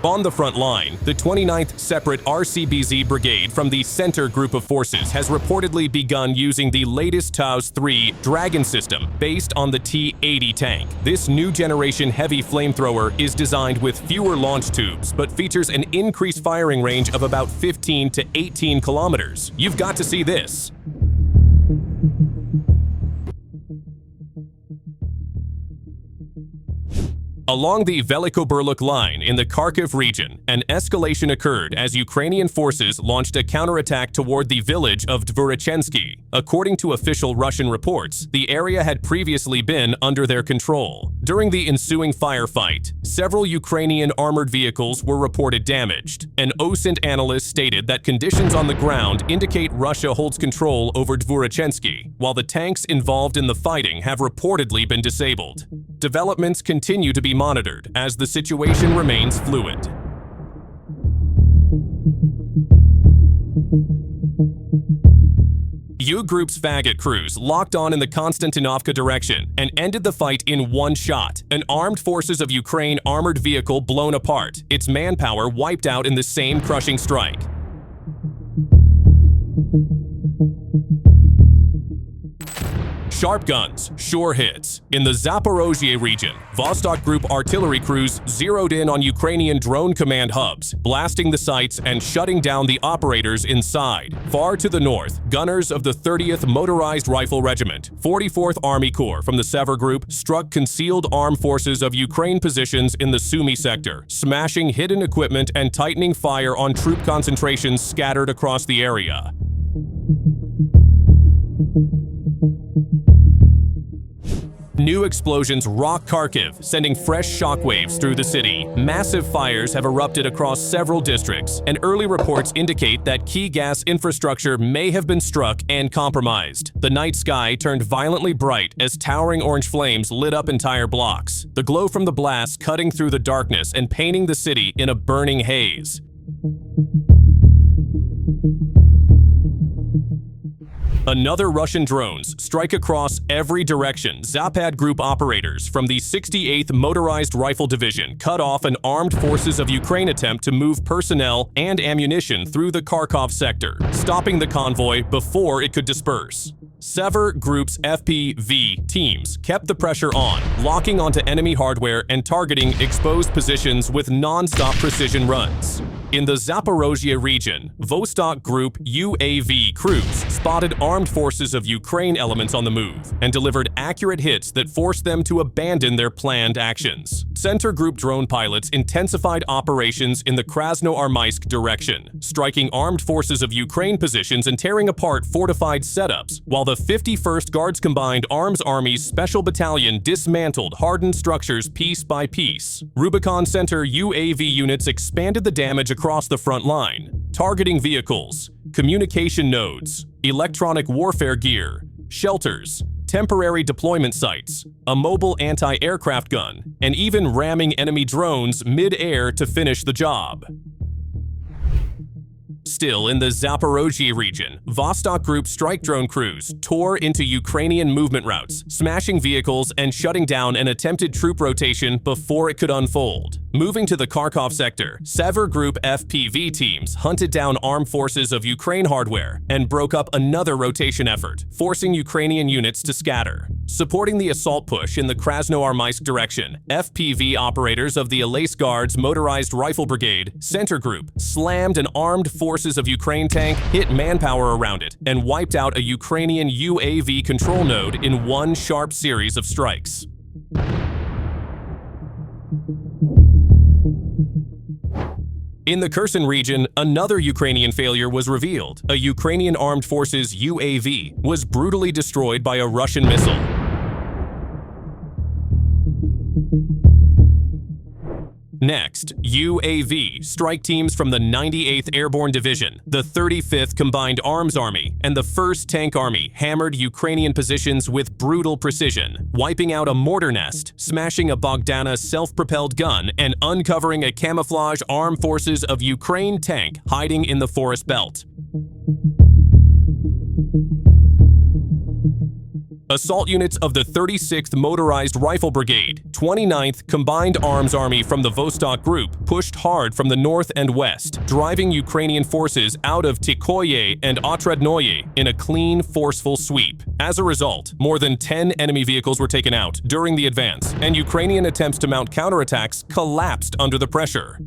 On the front line, the 29th Separate RCBZ Brigade from the Center Group of Forces has reportedly begun using the latest Taus-3 Dragon system based on the T-80 tank. This new generation heavy flamethrower is designed with fewer launch tubes, but features an increased firing range of about 15 to 18 kilometers. You've got to see this. Along the Velikoburluk line in the Kharkiv region, an escalation occurred as Ukrainian forces launched a counterattack toward the village of Dvorachensky. According to official Russian reports, the area had previously been under their control. During the ensuing firefight, several Ukrainian armored vehicles were reported damaged. An OSINT analyst stated that conditions on the ground indicate Russia holds control over Dvorachensky, while the tanks involved in the fighting have reportedly been disabled. Developments continue to be monitored as the situation remains fluid. U Group's faggot crews locked on in the Konstantinovka direction and ended the fight in one shot. An armed forces of Ukraine armored vehicle blown apart, its manpower wiped out in the same crushing strike. Sharp guns, sure hits. In the Zaporozhye region, Vostok Group artillery crews zeroed in on Ukrainian drone command hubs, blasting the sites and shutting down the operators inside. Far to the north, gunners of the 30th Motorized Rifle Regiment, 44th Army Corps from the Sever Group struck concealed armed forces of Ukraine positions in the Sumy sector, smashing hidden equipment and tightening fire on troop concentrations scattered across the area. New explosions rock Kharkiv, sending fresh shockwaves through the city. Massive fires have erupted across several districts, and early reports indicate that key gas infrastructure may have been struck and compromised. The night sky turned violently bright as towering orange flames lit up entire blocks, the glow from the blast cutting through the darkness and painting the city in a burning haze. Another Russian drones strike across every direction. Zapad Group operators from the 68th Motorized Rifle Division cut off an armed forces of Ukraine attempt to move personnel and ammunition through the Kharkov sector, stopping the convoy before it could disperse. Sever Group's FPV teams kept the pressure on, locking onto enemy hardware and targeting exposed positions with non-stop precision runs. In the Zaporozhye region, Vostok Group UAV crews spotted armed forces of Ukraine elements on the move and delivered accurate hits that forced them to abandon their planned actions. Center Group drone pilots intensified operations in the Krasnoarmysk direction, striking armed forces of Ukraine positions and tearing apart fortified setups, while the 51st Guards Combined Arms Army's Special Battalion dismantled hardened structures piece by piece. Rubicon Center UAV units expanded the damage across the front line, targeting vehicles, communication nodes, electronic warfare gear, shelters, temporary deployment sites, a mobile anti-aircraft gun, and even ramming enemy drones mid-air to finish the job. Still in the Zaporozhye region, Vostok Group strike drone crews tore into Ukrainian movement routes, smashing vehicles and shutting down an attempted troop rotation before it could unfold. Moving to the Kharkov sector, Sever Group FPV teams hunted down armed forces of Ukraine hardware and broke up another rotation effort, forcing Ukrainian units to scatter. Supporting the assault push in the Krasnoarmysk direction, FPV operators of the Elais Guards Motorized Rifle Brigade, Center Group, slammed an armed forces of Ukraine tank, hit manpower around it, and wiped out a Ukrainian UAV control node in one sharp series of strikes. In the Kherson region, another Ukrainian failure was revealed. A Ukrainian armed forces UAV was brutally destroyed by a Russian missile. Next, UAV strike teams from the 98th Airborne Division, the 35th Combined Arms Army, and the 1st Tank Army hammered Ukrainian positions with brutal precision, wiping out a mortar nest, smashing a Bogdana self-propelled gun, and uncovering a camouflage armed forces of Ukraine tank hiding in the forest belt. Assault units of the 36th Motorized Rifle Brigade, 29th Combined Arms Army from the Vostok Group pushed hard from the north and west, driving Ukrainian forces out of Tikoye and Otradnoye in a clean, forceful sweep. As a result, more than 10 enemy vehicles were taken out during the advance, and Ukrainian attempts to mount counterattacks collapsed under the pressure.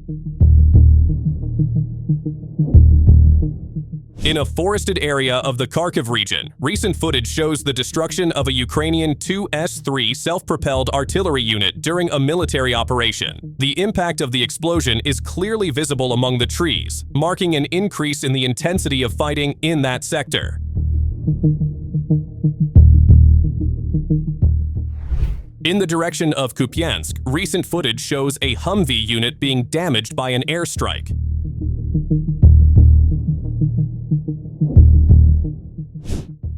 In a forested area of the Kharkiv region, recent footage shows the destruction of a Ukrainian 2S-3 self-propelled artillery unit during a military operation. The impact of the explosion is clearly visible among the trees, marking an increase in the intensity of fighting in that sector. In the direction of Kupiansk, recent footage shows a Humvee unit being damaged by an airstrike.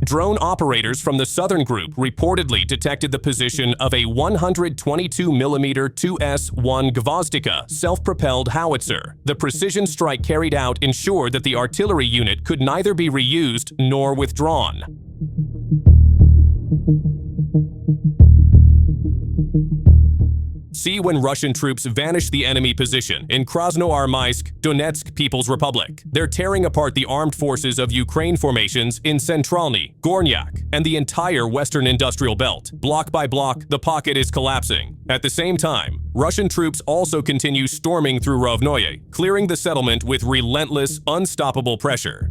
Drone operators from the southern group reportedly detected the position of a 122mm 2S-1 Gvozdika self-propelled howitzer. The precision strike carried out ensured that the artillery unit could neither be reused nor withdrawn. See when Russian troops vanish the enemy position in Krasnoarmysk, Donetsk People's Republic. They're tearing apart the armed forces of Ukraine formations in Centralny, Gornyak, and the entire Western Industrial Belt. Block by block, the pocket is collapsing. At the same time, Russian troops also continue storming through Rovnoye, clearing the settlement with relentless, unstoppable pressure.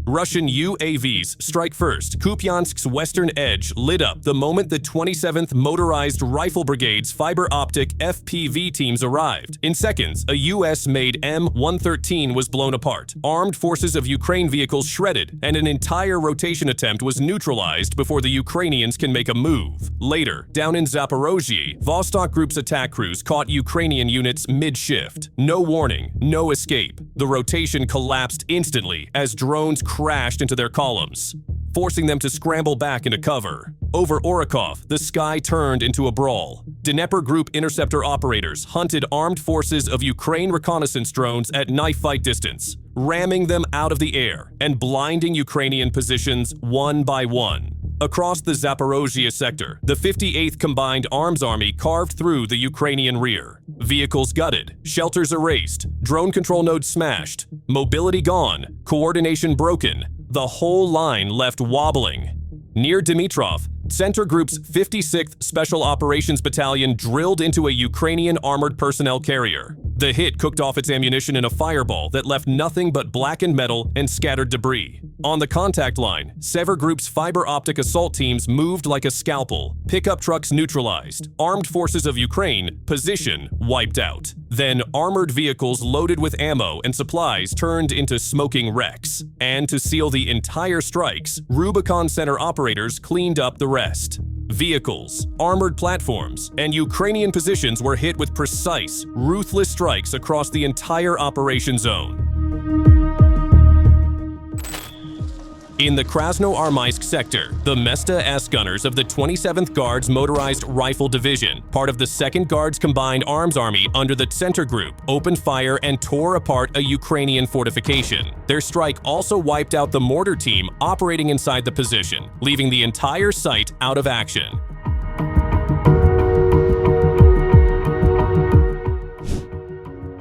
Russian UAVs strike first. Kupiansk's western edge lit up the moment the 27th Motorized Rifle Brigade's fiber-optic FPV teams arrived. In seconds, a US-made M113 was blown apart, armed forces of Ukraine vehicles shredded, and an entire rotation attempt was neutralized before the Ukrainians can make a move. Later, down in Zaporozhye, Vostok Group's attack crews caught Ukrainian units mid-shift. No warning, no escape. The rotation collapsed instantly as drones crashed into their columns, forcing them to scramble back into cover. Over Orakov, the sky turned into a brawl. Dnieper Group interceptor operators hunted armed forces of Ukraine reconnaissance drones at knife fight distance, ramming them out of the air and blinding Ukrainian positions one by one. Across the Zaporozhye sector, the 58th Combined Arms Army carved through the Ukrainian rear. Vehicles gutted, shelters erased, drone control nodes smashed, mobility gone, coordination broken, the whole line left wobbling. Near Dmitrov, Center Group's 56th Special Operations Battalion drilled into a Ukrainian armored personnel carrier. The hit cooked off its ammunition in a fireball that left nothing but blackened metal and scattered debris. On the contact line, Sever Group's fiber-optic assault teams moved like a scalpel, pickup trucks neutralized, armed forces of Ukraine, position wiped out. Then armored vehicles loaded with ammo and supplies turned into smoking wrecks. And to seal the entire strikes, Rubicon Center operators cleaned up the rest. Vehicles, armored platforms, and Ukrainian positions were hit with precise, ruthless strikes across the entire operation zone. In the Krasnoarmysk sector, the Mesta S gunners of the 27th Guards Motorized Rifle Division, part of the 2nd Guards Combined Arms Army under the Center Group, opened fire and tore apart a Ukrainian fortification. Their strike also wiped out the mortar team operating inside the position, leaving the entire site out of action.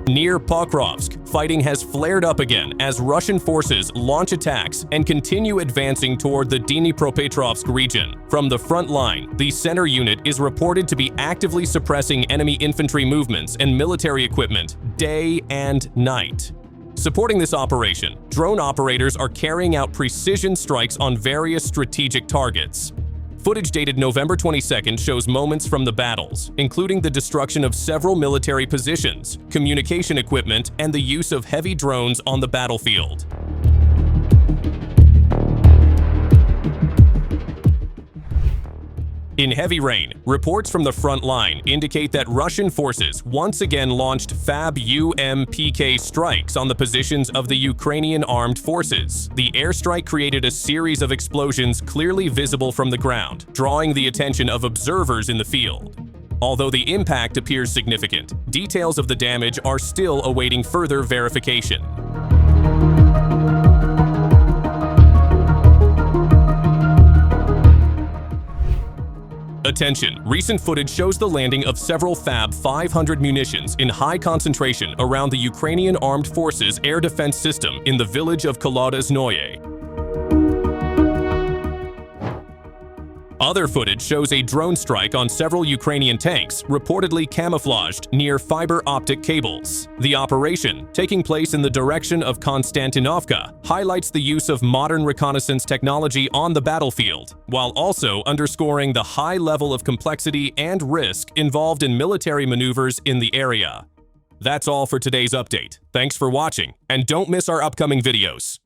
Near Pokrovsk, fighting has flared up again as Russian forces launch attacks and continue advancing toward the Dnipropetrovsk region. From the front line, the center unit is reported to be actively suppressing enemy infantry movements and military equipment day and night. Supporting this operation, drone operators are carrying out precision strikes on various strategic targets. Footage dated November 22nd shows moments from the battles, including the destruction of several military positions, communication equipment, and the use of heavy drones on the battlefield. In heavy rain, reports from the front line indicate that Russian forces once again launched FAB-UMPK strikes on the positions of the Ukrainian armed forces. The airstrike created a series of explosions clearly visible from the ground, drawing the attention of observers in the field. Although the impact appears significant, details of the damage are still awaiting further verification. Attention, recent footage shows the landing of several Fab 500 munitions in high concentration around the Ukrainian Armed Forces air defense system in the village of Kolodeznoye. Other footage shows a drone strike on several Ukrainian tanks, reportedly camouflaged near fiber optic cables. The operation, taking place in the direction of Konstantinovka, highlights the use of modern reconnaissance technology on the battlefield, while also underscoring the high level of complexity and risk involved in military maneuvers in the area. That's all for today's update. Thanks for watching, and don't miss our upcoming videos.